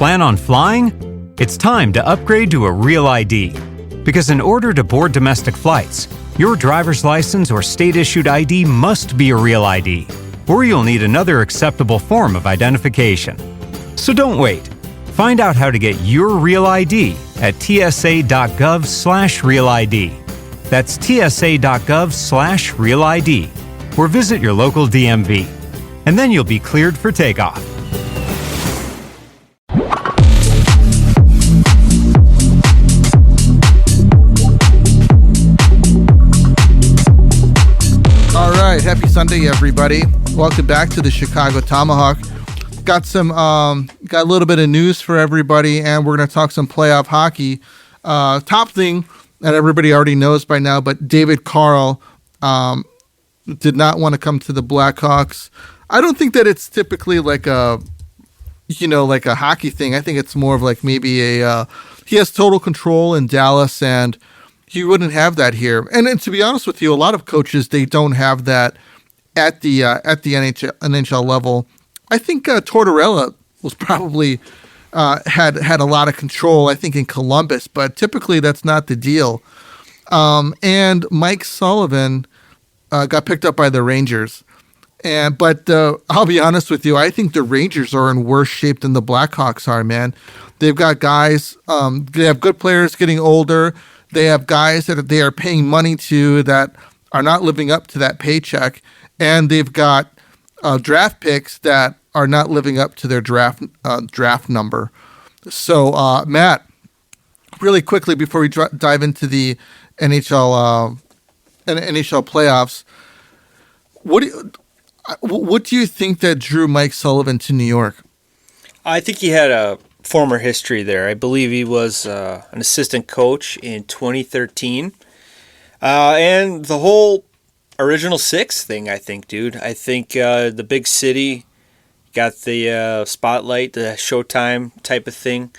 Plan on flying? It's time to upgrade to a Real ID. Because in order to board domestic flights, your driver's license or state-issued ID must be a Real ID, or you'll need another acceptable form of identification. So don't wait. Find out how to get your Real ID at tsa.gov/Real ID. That's tsa.gov/Real ID, or visit your local DMV. And then you'll be cleared for takeoff. All right, happy Sunday, everybody. Welcome back to the Chicago Tomahawk. Got a little bit of news for everybody, and we're going to talk some playoff hockey. Top thing that everybody already knows by now, but David Carle did not want to come to the Blackhawks. I don't think that it's typically like a hockey thing. I think it's more of like maybe he has total control in Dallas, and he wouldn't have that here. And to be honest with you, a lot of coaches, they don't have that at the NHL level. I think Tortorella was probably had a lot of control, I think, in Columbus, but typically that's not the deal. And Mike Sullivan got picked up by the Rangers. But I'll be honest with you, I think the Rangers are in worse shape than the Blackhawks are, man. They've got guys, they have good players getting older. They have guys that they are paying money to that are not living up to that paycheck. And they've got draft picks that are not living up to their draft number. So, Matt, really quickly before we dive into the NHL playoffs, what do you think that drew Mike Sullivan to New York? I think he had a former history there. I believe he was an assistant coach in 2013. And the whole Original Six thing, I think, dude. I think the big city got the spotlight, the Showtime type of thing.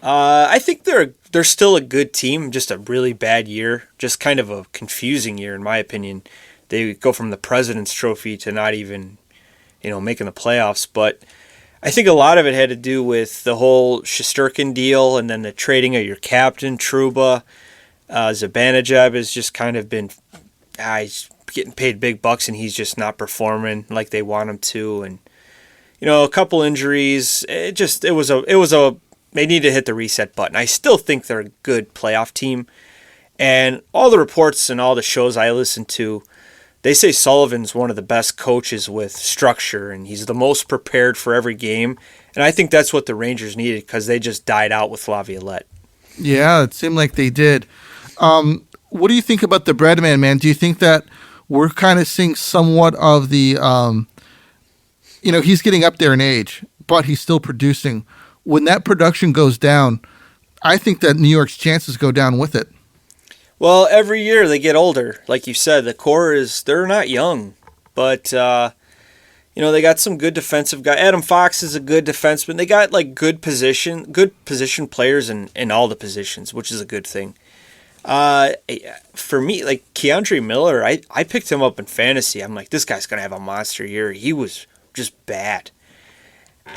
I think they're still a good team, just a really bad year. Just kind of a confusing year, in my opinion. They go from the President's Trophy to not even, making the playoffs. But I think a lot of it had to do with the whole Shesterkin deal and then the trading of your captain, Trouba. Zibanejad has just kind of been, he's getting paid big bucks and he's just not performing like they want him to. And, a couple injuries. They need to hit the reset button. I still think they're a good playoff team. And all the reports and all the shows I listen to, they say Sullivan's one of the best coaches with structure, and he's the most prepared for every game. And I think that's what the Rangers needed because they just died out with Laviolette. Yeah, it seemed like they did. What do you think about the Breadman, man? Do you think that we're kind of seeing somewhat of the, he's getting up there in age, but he's still producing. When that production goes down, I think that New York's chances go down with it. Well, every year they get older. Like you said, the core they're not young. But, they got some good defensive guys. Adam Fox is a good defenseman. They got, good position players in all the positions, which is a good thing. For me, Keandre Miller, I picked him up in fantasy. I'm like, this guy's going to have a monster year. He was just bad.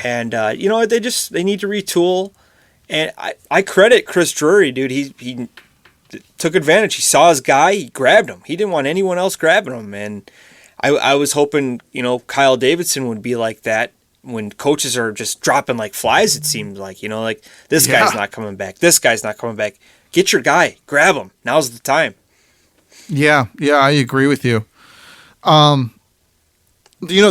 And, they need to retool. And I credit Chris Drury, dude. He took advantage. He saw his guy. He grabbed him. He didn't want anyone else grabbing him. And I was hoping, Kyle Davidson would be like that when coaches are just dropping like flies, it seems like, this guy's not coming back. This guy's not coming back. Get your guy. Grab him. Now's the time. Yeah, I agree with you. The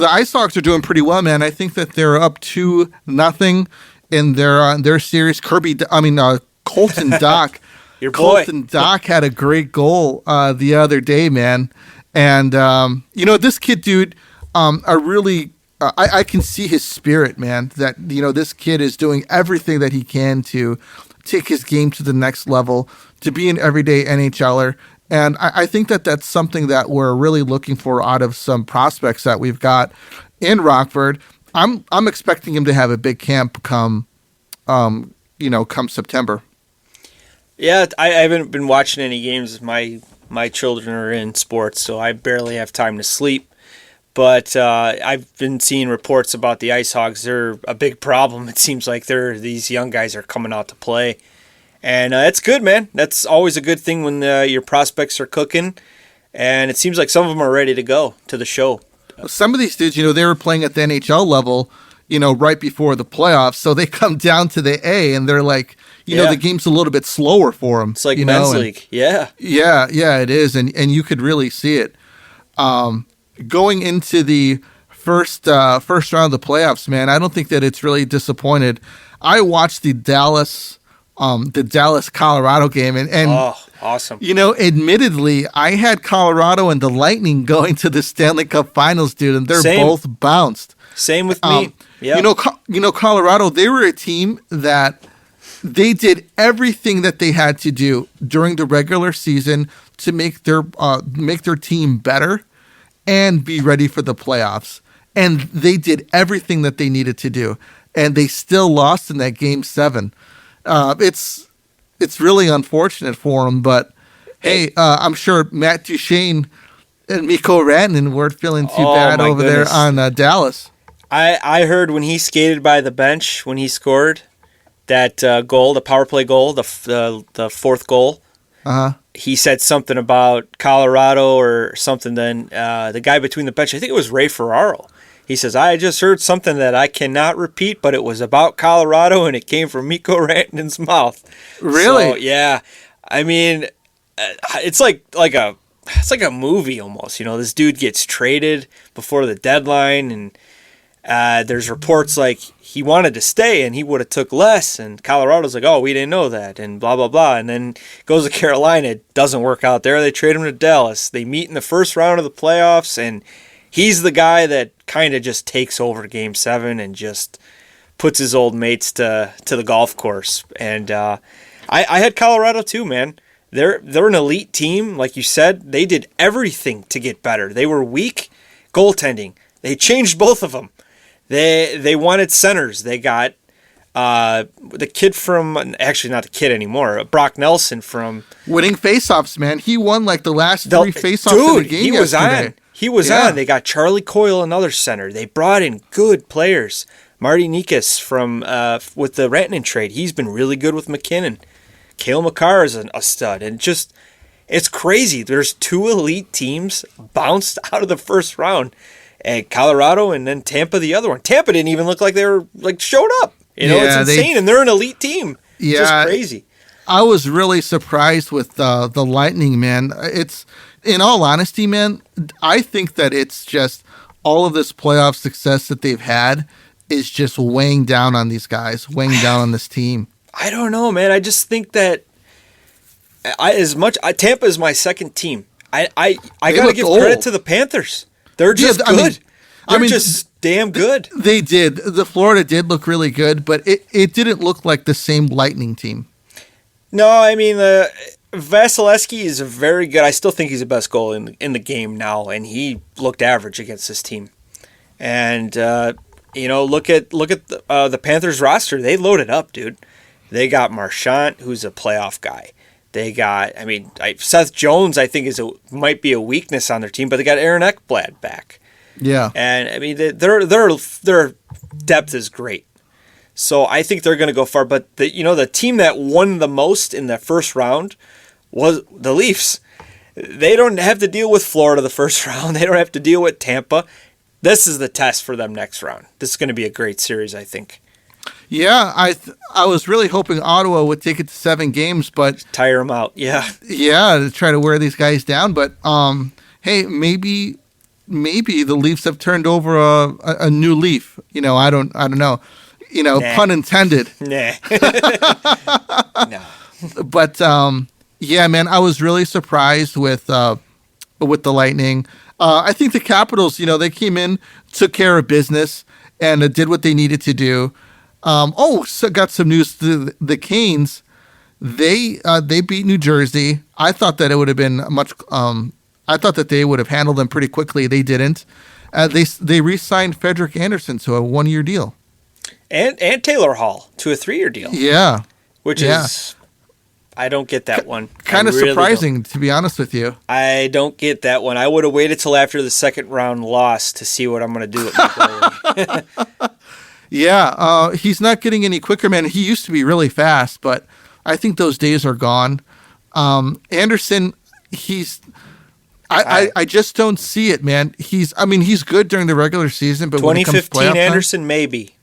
Ice Hawks are doing pretty well, man. I think that they're up 2-0 in their series. Colton Dock. Your boy. Colton Dock had a great goal the other day, man. And, this kid, dude, I can see his spirit, man, that, this kid is doing everything that he can to take his game to the next level, to be an everyday NHLer. And I think that that's something that we're really looking for out of some prospects that we've got in Rockford. I'm expecting him to have a big camp come September. Yeah, I haven't been watching any games. My children are in sports, so I barely have time to sleep. But I've been seeing reports about the Ice Hogs. They're a big problem. It seems like these young guys are coming out to play. And it's good, man. That's always a good thing when your prospects are cooking. And it seems like some of them are ready to go to the show. Some of these dudes, they were playing at the NHL level, right before the playoffs. So they come down to the A and they're like, the game's a little bit slower for them. It's like men's league. Yeah. Yeah, it is. And you could really see it. Going into the first round of the playoffs, man, I don't think that it's really disappointed. I watched the Dallas Colorado game, and oh, awesome. Admittedly, I had Colorado and the Lightning going to the Stanley Cup Finals, dude, and they're both bounced. Same with me. Yeah. Colorado, they were a team that they did everything that they had to do during the regular season to make their team better and be ready for the playoffs. And they did everything that they needed to do. And they still lost in that Game 7. It's really unfortunate for them. But, hey, I'm sure Matt Duchene and Mikko Rantanen weren't feeling too bad over there on Dallas. I heard when he skated by the bench, when he scored that goal, the power play goal, the fourth goal, he said something about Colorado or something. Then the guy between the bench, I think it was Ray Ferraro. He says, I just heard something that I cannot repeat, but it was about Colorado, and it came from Mikko Rantanen's mouth. Really? So, yeah. I mean, it's like a movie almost. This dude gets traded before the deadline, and there's reports like he wanted to stay and he would have took less, and Colorado's like, oh, we didn't know that, and blah, blah, blah. And then goes to Carolina. It doesn't work out there. They trade him to Dallas. They meet in the first round of the playoffs, and he's the guy that kind of just takes over Game 7 and just puts his old mates to the golf course. And I had Colorado too, man. They're an elite team. Like you said, they did everything to get better. They were weak goaltending. They changed both of them. They wanted centers. They got the kid from, actually not the kid anymore, Brock Nelson from winning faceoffs, man. He won like the last 3 faceoffs in the game. He was yesterday. He was on. They got Charlie Coyle, another center. They brought in good players. Marty Nikas from with the Rantanen trade. He's been really good with McKinnon. Cale Makar is a stud. And just, it's crazy. There's 2 elite teams bounced out of the first round. And Colorado and then Tampa, the other one. Tampa didn't even look like they were showed up. It's insane. And they're an elite team. Yeah, just crazy. I was really surprised with the Lightning, man. It's, in all honesty, man, I think that it's just all of this playoff success that they've had is just weighing down on these guys, weighing down on this team. I don't know, man. I just think that Tampa is my second team. I got to give credit to the Panthers. They're just good. They're just damn good. They did. The Florida did look really good, but it didn't look like the same Lightning team. No, I mean, Vasilevsky is very good. I still think he's the best goalie in the game now, and he looked average against this team. And look at the Panthers roster. They loaded up, dude. They got Marchand, who's a playoff guy. They got, Seth Jones, I think might be a weakness on their team, but they got Aaron Ekblad back. Yeah, and their depth is great. So I think they're going to go far. But the team that won the most in the first round was the Leafs. They don't have to deal with Florida the first round. They don't have to deal with Tampa. This is the test for them next round. This is going to be a great series, I think. Yeah, I was really hoping Ottawa would take it to 7 games, but tire them out. Yeah, to try to wear these guys down. But hey, maybe the Leafs have turned over a new leaf. I don't know. Nah. Pun intended. Nah. No. But yeah, man, I was really surprised with the Lightning. I think the Capitals, they came in, took care of business, and did what they needed to do. So got some news. The Canes, they beat New Jersey. I thought that it would have been much. I thought that they would have handled them pretty quickly. They didn't. They re-signed Frederik Andersen to a 1-year deal, and Taylor Hall to a 3-year deal. Yeah, which is, I don't get that one. Kind of really surprising, to be honest with you. I don't get that one. I would have waited till after the second round loss to see what I'm going to do with my goalie. Yeah, he's not getting any quicker, man. He used to be really fast, but I think those days are gone. Anderson, I just don't see it, man. He's good during the regular season, but when it comes to 2015 playoff Anderson, maybe.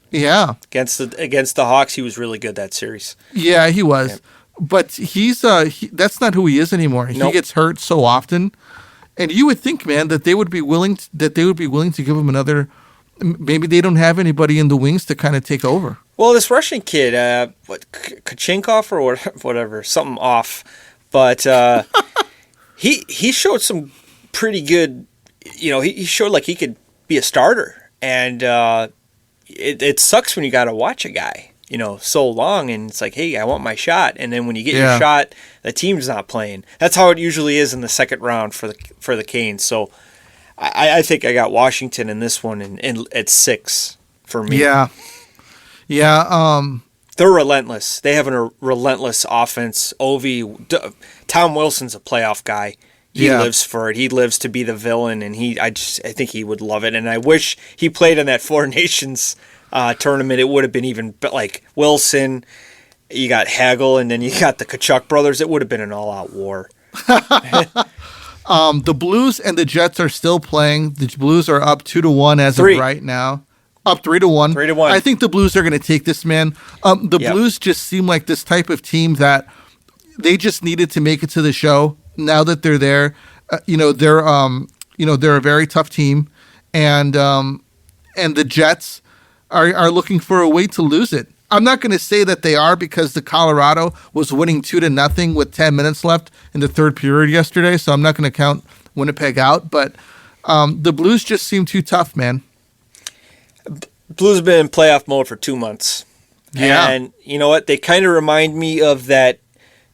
Yeah. Against the Hawks, he was really good that series. Yeah, he was. Yeah. But that's not who he is anymore. Nope. He gets hurt so often. And you would think, man, that they would be willing to give him another. Maybe they don't have anybody in the wings to kind of take over. Well, this Russian kid, Kachinkov or whatever, something off. But he showed some pretty good, he showed like he could be a starter. And it sucks when you got to watch a guy, so long, and it's like, hey, I want my shot. And then when you get your shot, the team's not playing. That's how it usually is in the second round for the Canes. So I think I got Washington in this one and at 6 for me. Yeah. They're relentless. They have a relentless offense. Tom Wilson's a playoff guy. He lives for it. He lives to be the villain, and I think he would love it. And I wish he played in that Four Nations tournament. It would have been even like Wilson. You got Hagel, and then you got the Kachuk brothers. It would have been an all-out war. The Blues and the Jets are still playing. The Blues are up 2-1 as of right now. Up 3-1. 3-1. I think the Blues are going to take this, man. Blues just seem like this type of team that they just needed to make it to the show. Now that they're there, they're a very tough team, and the Jets are looking for a way to lose it. I'm not going to say that they are, because the Colorado was winning 2-0 with 10 minutes left in the third period yesterday, so I'm not going to count Winnipeg out. But the Blues just seem too tough, man. Blues have been in playoff mode for 2 months. Yeah. And you know what? They kind of remind me of that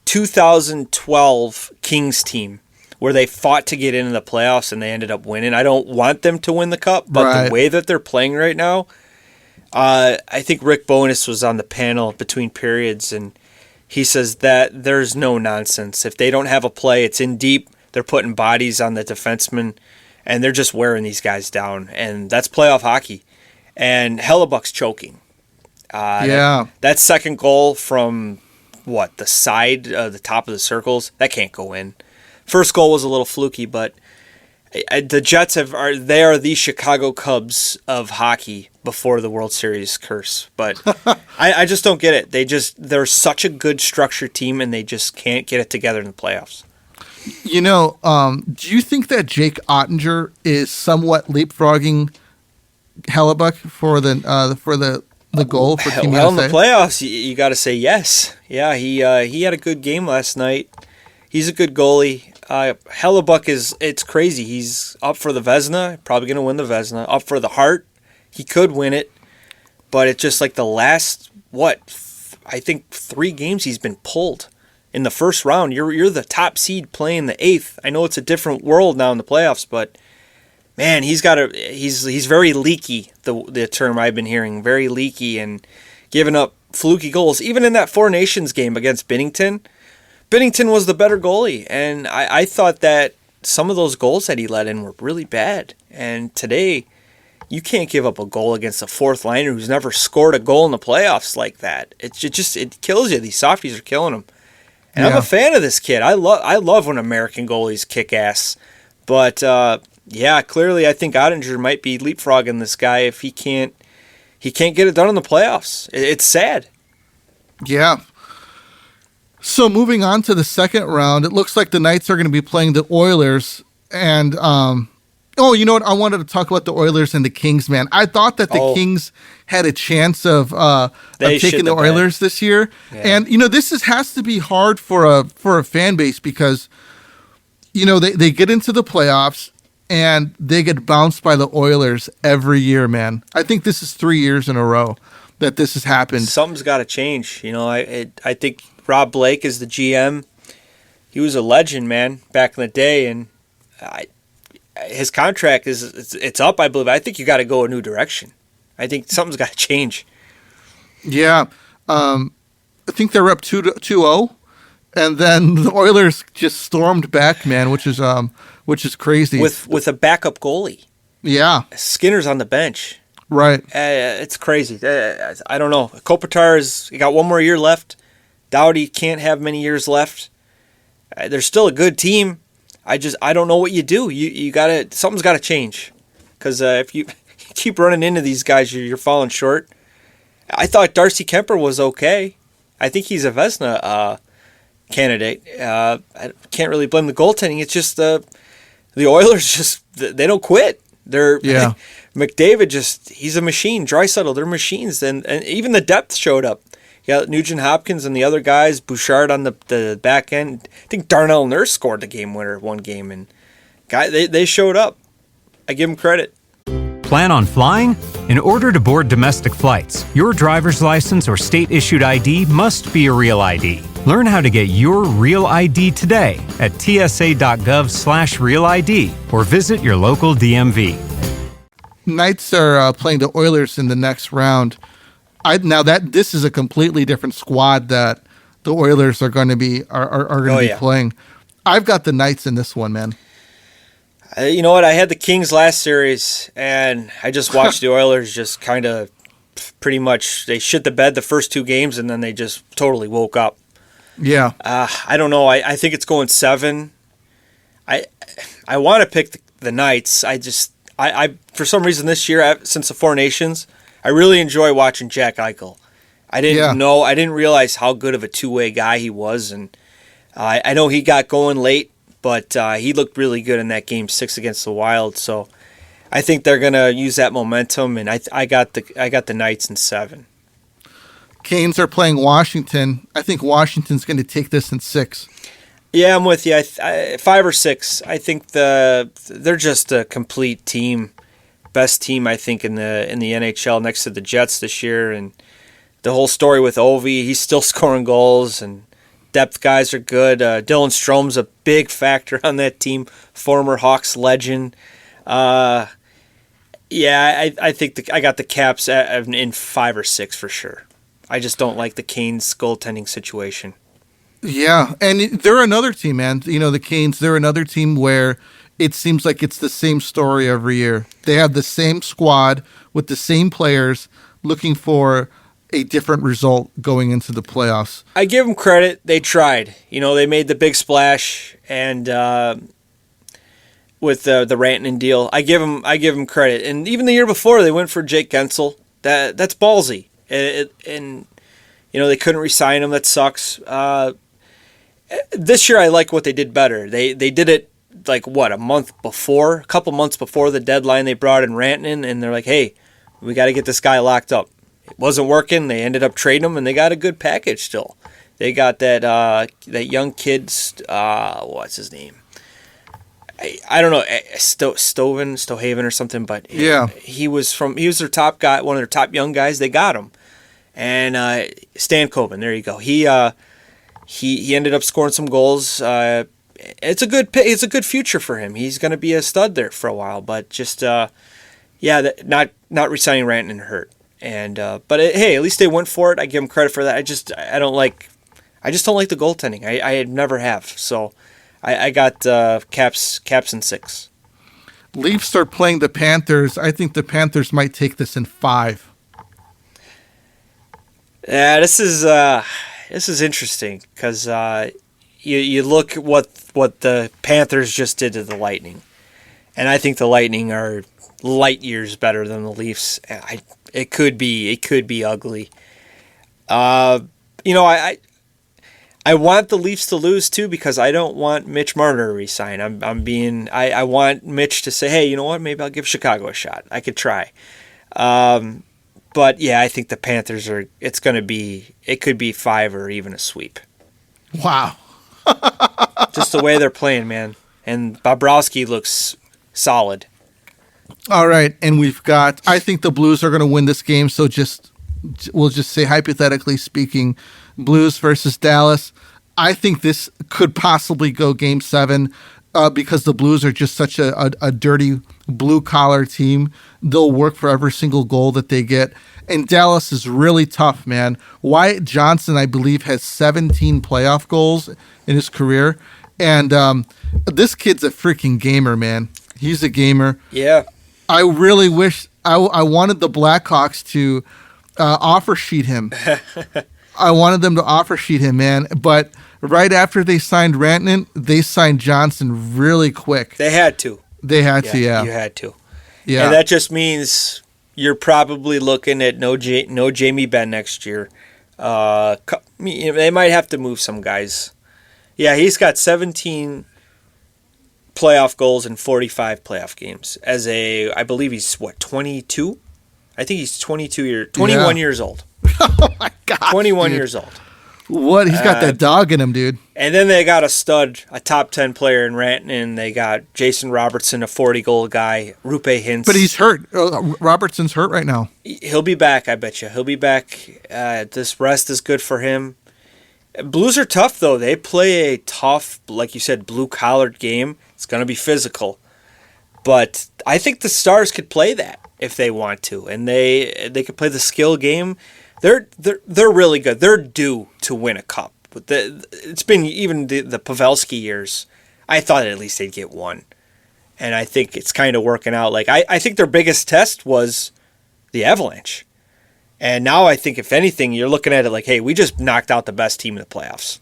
2012 Kings team where they fought to get into the playoffs and they ended up winning. I don't want them to win the cup, but the way that they're playing right now, I think Rick Bowness was on the panel between periods, and he says that there's no nonsense. If they don't have a play, it's in deep. They're putting bodies on the defensemen, and they're just wearing these guys down, and that's playoff hockey. And Hellebuck's choking. That second goal from the side, the top of the circles, that can't go in. First goal was a little fluky, but the Jets are the Chicago Cubs of hockey before the World Series curse. But I just don't get it. They're such a good structured team, and they just can't get it together in the playoffs. Do you think that Jake Ottinger is somewhat leapfrogging Hellebuck for the goal for Team USA? Well, in the playoffs, you got to say yes. Yeah, he had a good game last night. He's a good goalie. Hellebuck it's crazy. He's up for the Vezina, probably going to win the Vezina. Up for the Hart, he could win it, but it's just like the last I think 3 games he's been pulled in the first round. You're the top seed playing the 8th. I know it's a different world now in the playoffs, but man, he's very leaky. The term I've been hearing, very leaky and giving up fluky goals. Even in that Four Nations game against Binnington was the better goalie, and I thought that some of those goals that he let in were really bad. And today, you can't give up a goal against a fourth liner who's never scored a goal in the playoffs like that. It kills you. These softies are killing him. And I'm a fan of this kid. I love when American goalies kick ass. But clearly I think Ottinger might be leapfrogging this guy if he can't get it done in the playoffs. It's sad. Yeah. So moving on to the second round, it looks like the Knights are going to be playing the Oilers. And, you know what? I wanted to talk about the Oilers and the Kings, man. I thought that the Kings had a chance of taking the Oilers this year. Yeah. And, this has to be hard for a fan base because, they get into the playoffs and they get bounced by the Oilers every year, man. I think this is 3 years in a row that this has happened. Something's got to change. I think Rob Blake is the GM. He was a legend, man, back in the day, and his contract it's up, I believe. I think you got to go a new direction. I think something's got to change. Yeah, I think they're up 2-0, And then the Oilers just stormed back, man, which is crazy. With a backup goalie. Yeah. Skinner's on the bench. Right. It's crazy. I don't know. Kopitar he got one more year left. Doughty can't have many years left. They're still a good team. I don't know what you do. Something's got to change. Because if you keep running into these guys, you're falling short. I thought Darcy Kemper was okay. I think he's a Vezina candidate. I can't really blame the goaltending. It's just the Oilers they don't quit. McDavid he's a machine. Draisaitl, they're machines. And even the depth showed up. You got Nugent Hopkins and the other guys, Bouchard on the back end. I think Darnell Nurse scored the game winner one game. And they showed up. I give them credit. Plan on flying? In order to board domestic flights, your driver's license or state-issued ID must be a real ID. Learn how to get your real ID today at tsa.gov/real ID or visit your local DMV. Knights are playing the Oilers in the next round. This is a completely different squad that the Oilers are going to be playing. I've got the Knights in this one, man. You know what? I had the Kings last series, and I just watched the Oilers just kind of pretty much they shit the bed the first two games, and then they just totally woke up. Yeah. I don't know. I think it's going 7. I want to pick the Knights. I for some reason this year, since the Four Nations, I really enjoy watching Jack Eichel. I didn't realize how good of a two-way guy he was, and I know he got going late. But he looked really good in that Game 6 against the Wild, so I think they're gonna use that momentum, and I got the Knights in 7. Canes are playing Washington. I think Washington's going to take this in 6. Yeah, I'm with you. 5 or 6. I think they're just a complete team, best team I think in the NHL next to the Jets this year, and the whole story with Ovi, he's still scoring goals and. Depth guys are good. Dylan Strome's a big factor on that team, former Hawks legend. I think I got the Caps in 5 or 6 for sure. I just don't like the Canes goaltending situation. Yeah, and they're another team, man. You know, the Canes, they're another team where it seems like it's the same story every year. They have the same squad with the same players looking for a different result going into the playoffs. I give them credit. They tried. You know, they made the big splash, and with the Rantanen deal, I give them credit. And even the year before, they went for Jake Gensel. That's ballsy. And you know they couldn't re-sign him. That sucks. This year, I like what they did better. They did it like a couple months before the deadline. They brought in Rantanen, and they're like, hey, we got to get this guy locked up. It wasn't working. They ended up trading him, and they got a good package still. They got that young kid, what's his name? I don't know, Stohaven or something, but yeah, he was their top guy, one of their top young guys. They got him, and Stankoven, there you go. He ended up scoring some goals. It's a good future for him. He's going to be a stud there for a while, but just not re-signing Rantanen hurt. And but hey, at least they went for it. I give them credit for that. I just don't like the goaltending. I never have. So I got Caps in 6. Leafs are playing the Panthers. I think the Panthers might take this in 5. Yeah, this is interesting because you look at what the Panthers just did to the Lightning, and I think the Lightning are light years better than the Leafs. It could be ugly. I want the Leafs to lose too because I don't want Mitch Marner to resign. I want Mitch to say, hey, you know what? Maybe I'll give Chicago a shot. I could try. But yeah, I think the Panthers it could be 5 or even a sweep. Wow. Just the way they're playing, man. And Bobrovsky looks solid. All right, and I think the Blues are going to win this game, so we'll just say, hypothetically speaking, Blues versus Dallas. I think this could possibly go Game 7. because the Blues are just such a dirty blue-collar team. They'll work for every single goal that they get. And Dallas is really tough, man. Wyatt Johnson, I believe, has 17 playoff goals in his career. And this kid's a freaking gamer, man. He's a gamer. Yeah. I really wish I wanted the Blackhawks to offer sheet him. I wanted them to offer sheet him, man. But right after they signed Rantanen, they signed Johnson really quick. They had to. They had to, yeah. You had to. Yeah. And that just means you're probably looking at no Jamie Benn next year. They might have to move some guys. Yeah, he's got 17 playoff goals in 45 playoff games. I believe he's 22? I think he's 21 years old. Oh my God, 21 dude. years old. What? He's got that dog in him, dude. And then they got a stud, a top 10 player in Rantanen. They got Jason Robertson, a 40-goal guy, Rupe Hintz. But he's hurt. Robertson's hurt right now. He'll be back, I bet you. He'll be back. This rest is good for him. Blues are tough, though. They play a tough, like you said, blue-collared game. It's going to be physical. But I think the Stars could play that if they want to. And they could play the skill game. They're really good. They're due to win a cup. But it's been even the Pavelski years. I thought at least they'd get one. And I think it's kind of working out. Like I think their biggest test was the Avalanche. And now I think, if anything, you're looking at it like, hey, we just knocked out the best team in the playoffs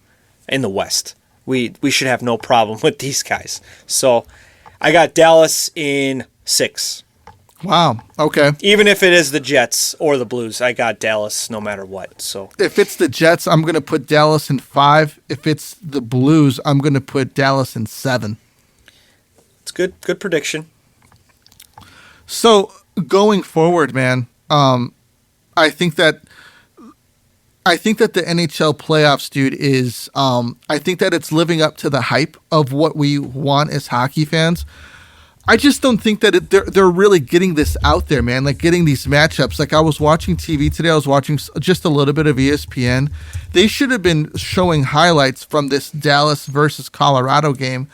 in the West. We should have no problem with these guys. So I got Dallas in 6. Wow. Okay. Even if it is the Jets or the Blues, I got Dallas no matter what. So if it's the Jets, I'm going to put Dallas in 5. If it's the Blues, I'm going to put Dallas in 7. It's good prediction. So going forward, man, I think that the NHL playoffs, dude, is I think that it's living up to the hype of what we want as hockey fans. I just don't think that they're really getting this out there, man. Like getting these matchups. Like I was watching TV today. I was watching just a little bit of ESPN. They should have been showing highlights from this Dallas versus Colorado game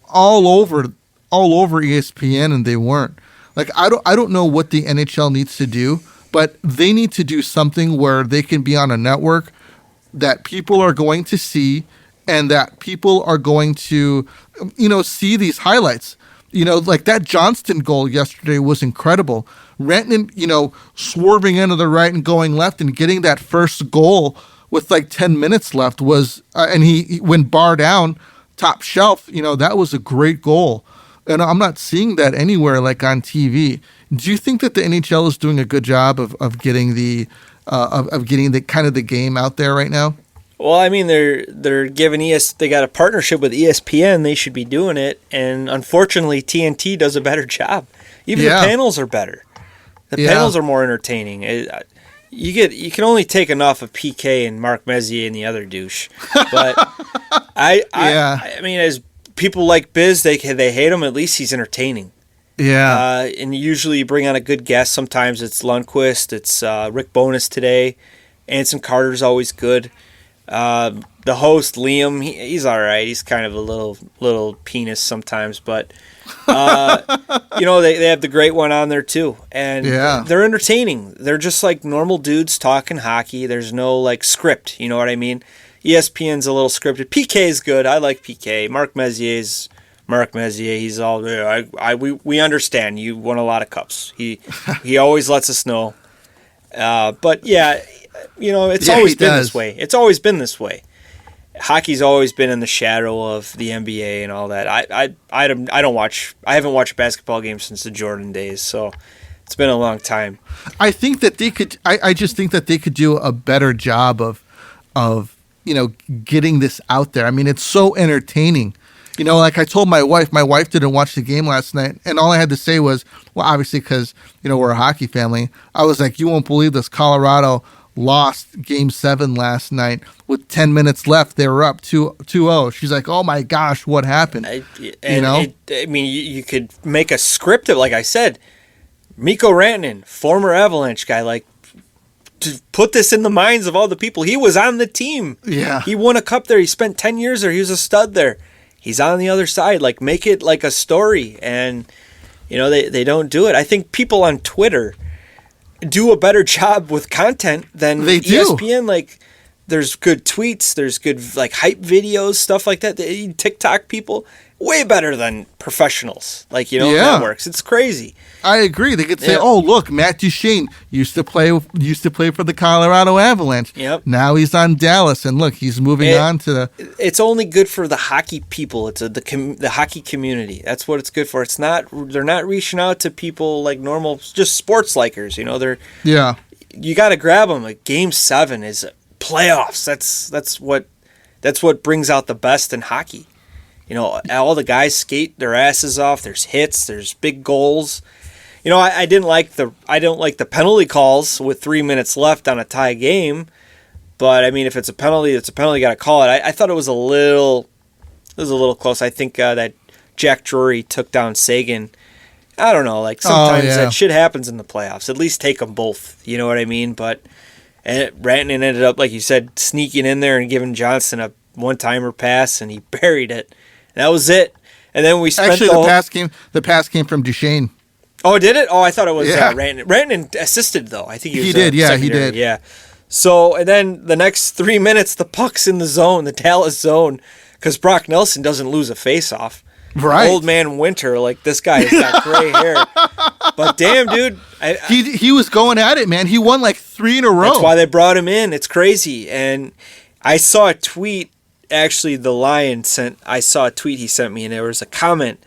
all over ESPN, and they weren't. Like I don't know what the NHL needs to do, but they need to do something where they can be on a network that people are going to see, and that people are going to, see these highlights. Like that Johnston goal yesterday was incredible. Rantanen, swerving into the right and going left and getting that first goal with like 10 minutes left was, and he went bar down, top shelf. That was a great goal. And I'm not seeing that anywhere like on TV. Do you think that the NHL is doing a good job of getting the kind of the game out there right now? Well, I mean, they're giving they got a partnership with ESPN. They should be doing it, and unfortunately, TNT does a better job. Even the panels are better. The panels are more entertaining. You can only take enough of PK and Mark Messier and the other douche. But I mean, as people like Biz, they hate him. At least he's entertaining. Yeah. And usually you bring on a good guest. Sometimes it's Lundqvist. It's Rick Bowness today. Anson Carter's always good. The host Liam, he's all right. He's kind of a little penis sometimes, but they have the great one on there too, and they're entertaining. They're just like normal dudes talking hockey. There's no like script. You know what I mean? ESPN's a little scripted. PK is good. I like PK. Mark Messier's Mark Messier. He's all we understand. You won a lot of cups. He always lets us know. But yeah. It's always been this way. It's always been this way. Hockey's always been in the shadow of the NBA and all that. I haven't watched a basketball game since the Jordan days, so it's been a long time. I think that they could. I just think that they could do a better job of getting this out there. I mean, it's so entertaining. Like I told my wife didn't watch the game last night, and all I had to say was, well, obviously because we're a hockey family. I was like, you won't believe this, Colorado lost Game 7 last night with 10 minutes left. They were up 2-0. She's like, oh my gosh, what happened? You could make a script of, like I said, Mikko Rantanen, former Avalanche guy, like to put this in the minds of all the people. He was on the team. Yeah. He won a cup there. He spent 10 years there. He was a stud there. he's on the other side. Like, make it like a story. And, they don't do it. I think people on Twitter do a better job with content than they do. ESPN. Like, there's good tweets, there's good like hype videos, stuff like that. TikTok people way better than professionals. Like, networks. It's crazy. I agree. They could say, "Oh, look, Matt Duchene used to play for the Colorado Avalanche. Yep. Now he's on Dallas, and look, he's moving on to the." It's only good for the hockey people. It's the hockey community. That's what it's good for. It's not. They're not reaching out to people like normal, just sports likers. They're. Yeah. You got to grab them. Like Game 7 is playoffs. That's what brings out the best in hockey. All the guys skate their asses off. There's hits. There's big goals. I didn't like the penalty calls with 3 minutes left on a tie game, but I mean, if it's a penalty, it's a penalty. You got to call it. I thought it was a little close. I think that Jack Drury took down Sagan. I don't know. Like sometimes that shit happens in the playoffs. At least take them both. You know what I mean? But Rantanen ended up, like you said, sneaking in there and giving Johnson a one-timer pass, and he buried it. That was it. And then we spent the pass came from Duchene. Oh, did it? Oh, I thought it was Rantanen. Rantanen assisted, though. I think he did. Yeah, he did. Yeah. So, and then the next 3 minutes, the puck's in the zone, the Dallas zone, because Brock Nelson doesn't lose a face-off. Right. Old man Winter, like, this guy has got gray hair. But damn, dude. He was going at it, man. He won like 3 in a row. That's why they brought him in. It's crazy. And I saw a tweet. Actually, the Lion I saw a tweet he sent me, and there was a comment.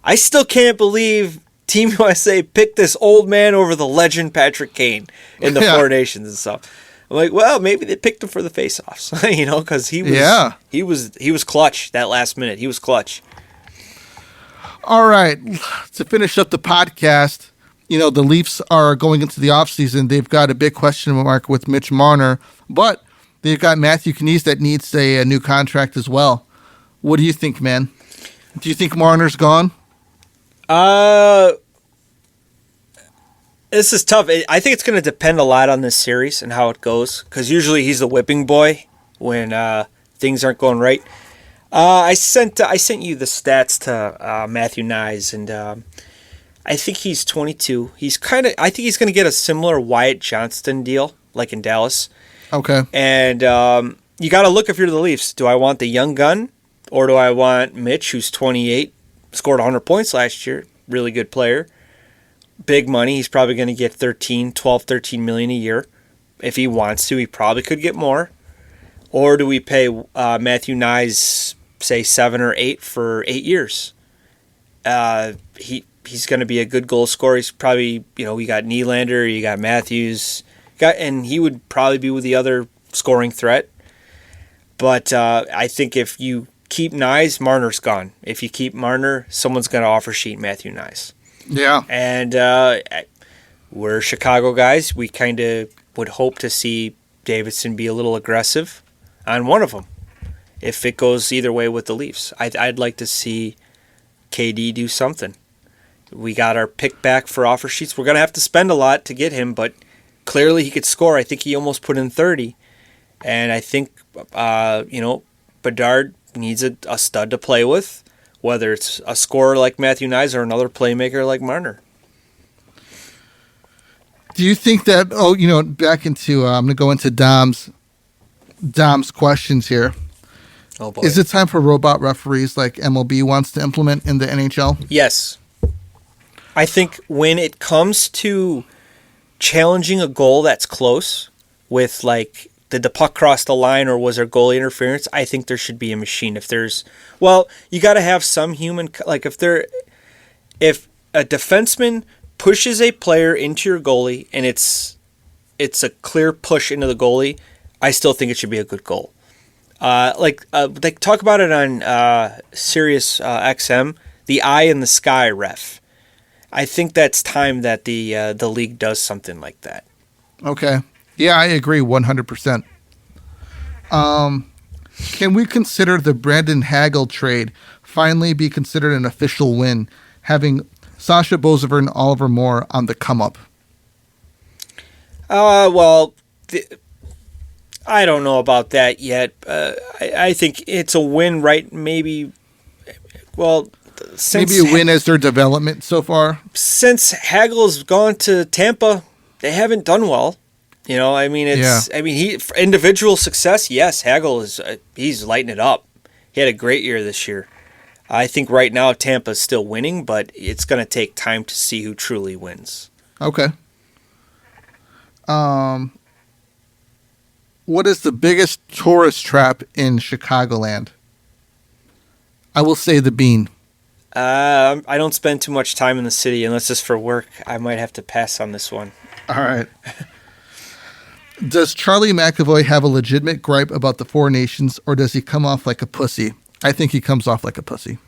I still can't believe Team USA picked this old man over the legend Patrick Kane in the Four Nations and stuff. I'm like, well, maybe they picked him for the faceoffs, because he was clutch that last minute. He was clutch. All right, to finish up the podcast, the Leafs are going into the offseason. They've got a big question mark with Mitch Marner, but they've got Matthew Knies that needs a new contract as well. What do you think, man? Do you think Marner's gone? This is tough. I think it's going to depend a lot on this series and how it goes, because usually he's the whipping boy when things aren't going right. I sent you the stats to Matthew Knies, and I think he's 22. I think he's going to get a similar Wyatt Johnston deal, like in Dallas. Okay. And you got to look if you're the Leafs. Do I want the young gun, or do I want Mitch, who's 28, scored 100 points last year, really good player, big money. He's probably going to get 13 million a year. If he wants to, he probably could get more. Or do we pay Matthew Knies, say 7 or 8 for 8 years? He's going to be a good goal scorer. He's probably, we got Nylander, you got Matthews, and he would probably be with the other scoring threat. But I think if you keep Knies, Marner's gone. If you keep Marner, someone's going to offer sheet Matthew Knies. Yeah. And we're Chicago guys. We kind of would hope to see Davidson be a little aggressive on one of them. If it goes either way with the Leafs, I'd like to see KD do something. We got our pick back for offer sheets. We're going to have to spend a lot to get him, but clearly he could score. I think he almost put in 30. And I think, Bedard needs a stud to play with, whether it's a scorer like Matthew Knies or another playmaker like Marner. Do you think that, back into, I'm going to go into Dom's questions here. Oh boy. Is it time for robot referees like MLB wants to implement in the NHL? Yes. I think when it comes to challenging a goal that's close with, like, did the puck cross the line or was there goalie interference, I think there should be a machine. You got to have some human, like if a defenseman pushes a player into your goalie and it's a clear push into the goalie, I still think it should be a good goal. They talk about it on Sirius XM, the eye in the sky ref. I think that's time that the league does something like that. Okay. Yeah, I agree 100%. Can we consider the Brandon Hagel trade finally be considered an official win, having Sasha Bozover and Oliver Moore on the come up? I don't know about that yet. I think it's a win, right? Maybe Well, since Maybe a win as their development so far. Since Hagel's gone to Tampa, they haven't done well. You know, I mean, he for individual success. Yes, Hagel he's lighting it up. He had a great year this year. I think right now Tampa's still winning, but it's going to take time to see who truly wins. Okay. What is the biggest tourist trap in Chicagoland? I will say the Bean. I don't spend too much time in the city unless it's for work. I might have to pass on this one. All right. Does Charlie McAvoy have a legitimate gripe about the Four Nations, or does he come off like a pussy? I think he comes off like a pussy.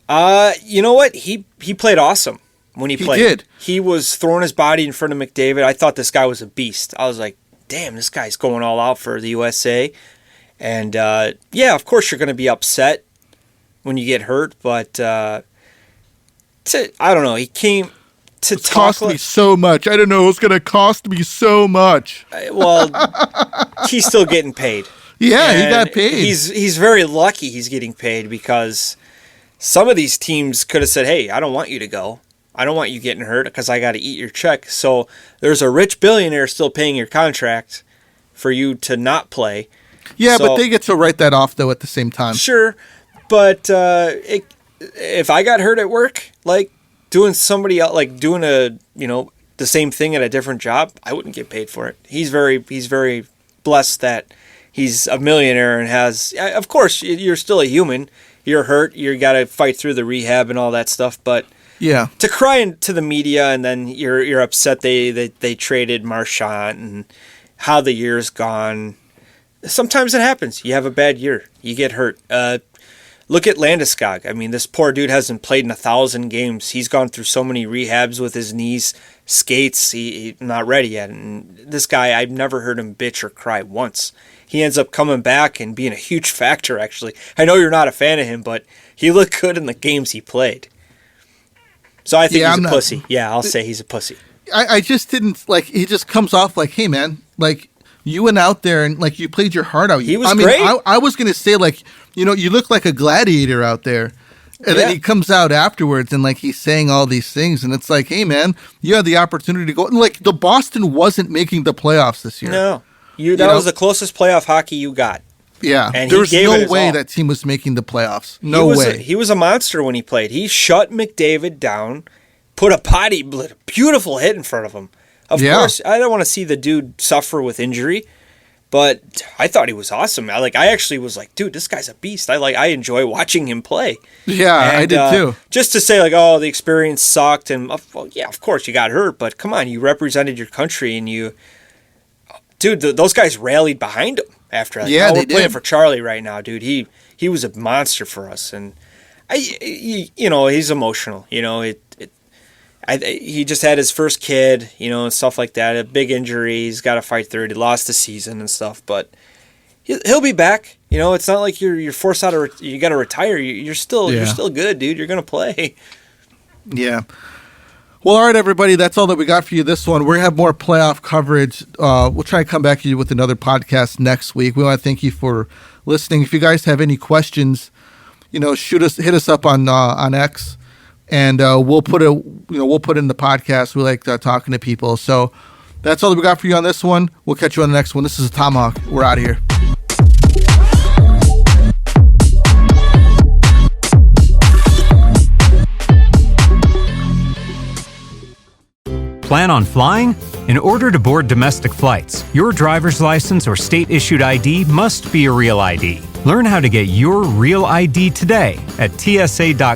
You know what? He played awesome when he played. He did. He was throwing his body in front of McDavid. I thought this guy was a beast. I was like, damn, this guy's going all out for the USA. And, yeah, of course you're going to be upset when you get hurt, but I don't know. He came to It's cost me so much. I don't know. It's going to cost me so much. Well, he's still getting paid. Yeah, And he got paid. He's very lucky he's getting paid because some of these teams could have said, hey, I don't want you to go. I don't want you getting hurt because I got to eat your check. So there's a rich billionaire still paying your contract for you to not play. Yeah, So- but they get to write that off, though, at the same time. Sure, but if I got hurt at work, like doing somebody else, like doing the same thing at a different job, I wouldn't get paid for it. He's very blessed that he's a millionaire and has. Of course, you're still a human. You're hurt. You got to fight through the rehab and all that stuff. But Yeah. to cry into the media and then you're upset they traded Marchand and how the year's gone. Sometimes it happens. You have a bad year. You get hurt. Look at Landeskog. I mean, this poor dude hasn't played in 1,000 games. He's gone through so many rehabs with his knees, skates. He's not ready yet. And this guy, I've never heard him bitch or cry once. He ends up coming back and being a huge factor, actually. I know you're not a fan of him, but he looked good in the games he played. So I think he's a pussy. Yeah, I'll say he's a pussy. I just didn't, like, he just comes off like, hey, man, like, you went out there and, like, you played your heart out. He was great. I was going to say, like, you look like a gladiator out there. And then he comes out afterwards and, like, he's saying all these things. And it's like, hey, man, you had the opportunity to go. Like, the Boston wasn't making the playoffs this year. No. That was the closest playoff hockey you got. Yeah. And there's he gave it no his way all. that team was making the playoffs. No way. He was a monster when he played. He shut McDavid down, put a beautiful hit in front of him. Of course, I don't want to see the dude suffer with injury, but I thought he was awesome. I actually was like, dude, this guy's a beast. I enjoy watching him play. Yeah, I did too. Just to say, like, oh, the experience sucked, and well, yeah, of course you got hurt, but come on, you represented your country, and those guys rallied behind him after that. Yeah, we're playing for Charlie right now, dude. He was a monster for us, and he's emotional. He just had his first kid, and stuff like that. A big injury. He's got to fight through it. He lost the season and stuff, but he'll be back. It's not like you're forced out of. You got to retire. You're still good, dude. You're gonna play. Yeah. Well, all right, everybody. That's all that we got for you this one. We're going to have more playoff coverage. We'll try to come back to you with another podcast next week. We want to thank you for listening. If you guys have any questions, hit us up on X, and we'll put it in the podcast. We like talking to people. So that's all that we got for you on this one. We'll catch you on the next one. This is Tomahawk. We're out of here. Plan on flying? In order to board domestic flights, your driver's license or state-issued ID must be a real ID. Learn how to get your real ID today at tsa.gov/realid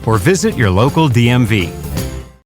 or visit your local DMV.